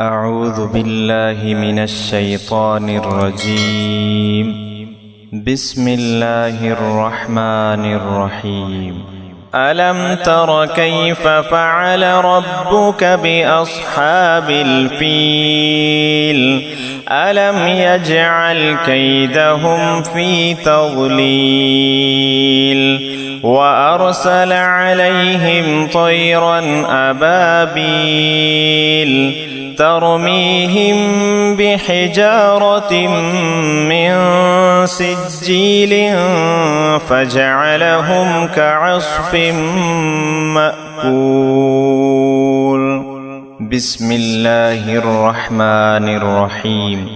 أعوذ بالله من الشيطان الرجيم. بسم الله الرحمن الرحيم. ألم تر كيف فعل ربك بأصحاب الفيل ألم يجعل كيدهم في تضليل وأرسل عليهم طيرا أبابيل ترميهم بحجارة من سجيل فجعلهم كعصف مأكول. بسم الله الرحمن الرحيم.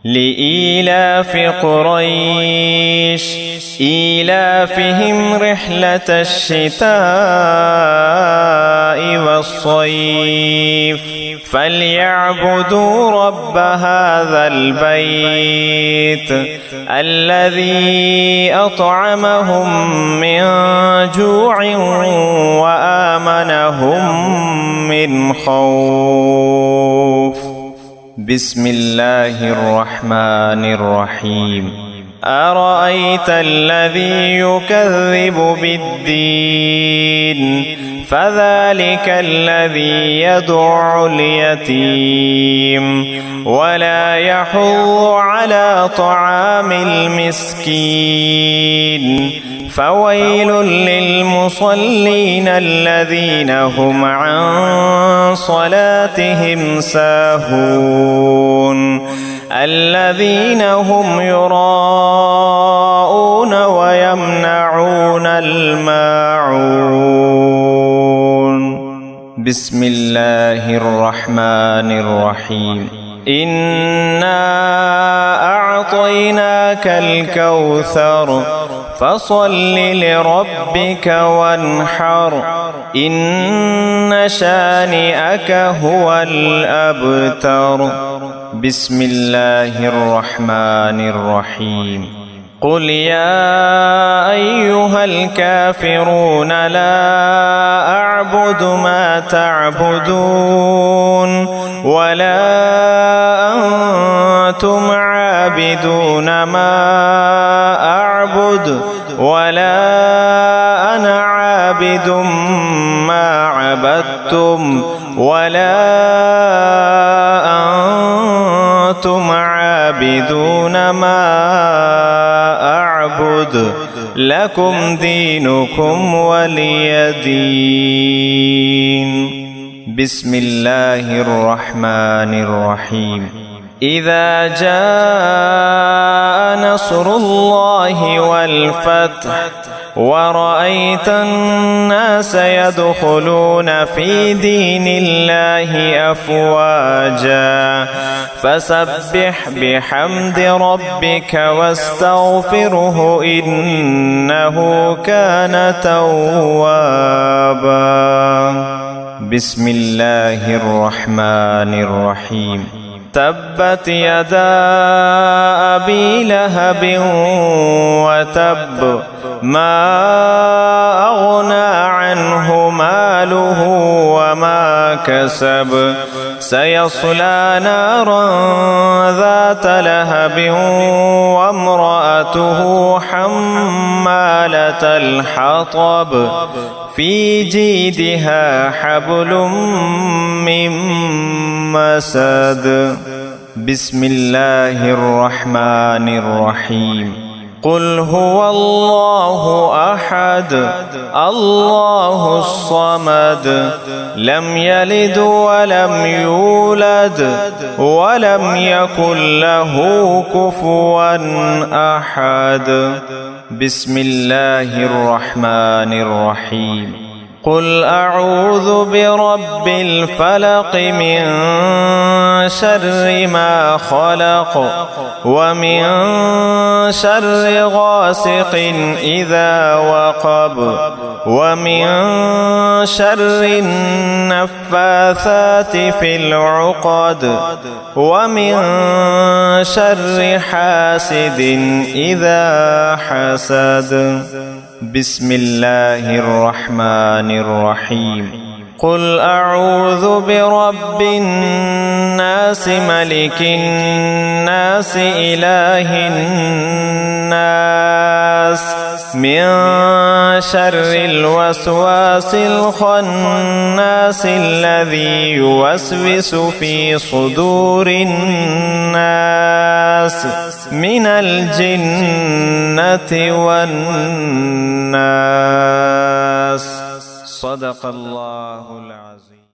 لإيلاف قريش إيلافهم رحلة الشتاء والصيف فليعبدوا رب هذا البيت الذي أطعمهم من جوع وآمنهم من خوف. بسم الله الرحمن الرحيم. أرأيت الذي يكذب بالدين فذلك الذي يدع اليتيم ولا يحض على طعام المسكين فويل للمصلين الذين هم عن صلاتهم ساهون الذين هم يراءون ويمنعون الماعون. بسم الله الرحمن الرحيم. إنا أعطيناك الكوثر فصل لربك وانحر إن شانئك هو الأبتر. بسم الله الرحمن الرحيم. قل يا أيها الكافرون لا أعبد ما تعبدون ولا أنتم عابدون ما أعبد ولا أنا عابد ما عبدتم ولا أنتم عابدون ما أعبد لكم دينكم ولي دين. بسم الله الرحمن الرحيم. إذا جاء نصر الله والفتح ورأيت الناس يدخلون في دين الله أفواجا فسبح بحمد ربك واستغفره إنه كان توابا. بسم الله الرحمن الرحيم. تبت يدا أبي لهب وتب ما أغنى عنه ماله وما كسب سيصلى نارا ذات لهب وامرأته حمالة الحطب في جيدها حبل من مسد. بسم الله الرحمن الرحيم. قل هو الله أحد الله الصمد لم يلد ولم يولد ولم يكن له كفوا أحد. بسم الله الرحمن الرحيم. قل أعوذ برب الفلق من شر ما خلق ومن شر غاسق إذا وقب ومن شر النفاثات في العقد ومن شر حاسد إذا حسد. بسم الله الرحمن الرحيم. قل أعوذ برب الناس ملك الناس إله الناس من شر الوسواس الخناس الذي يوسوس في صدور الناس من الجنة والناس. صدق الله العظيم.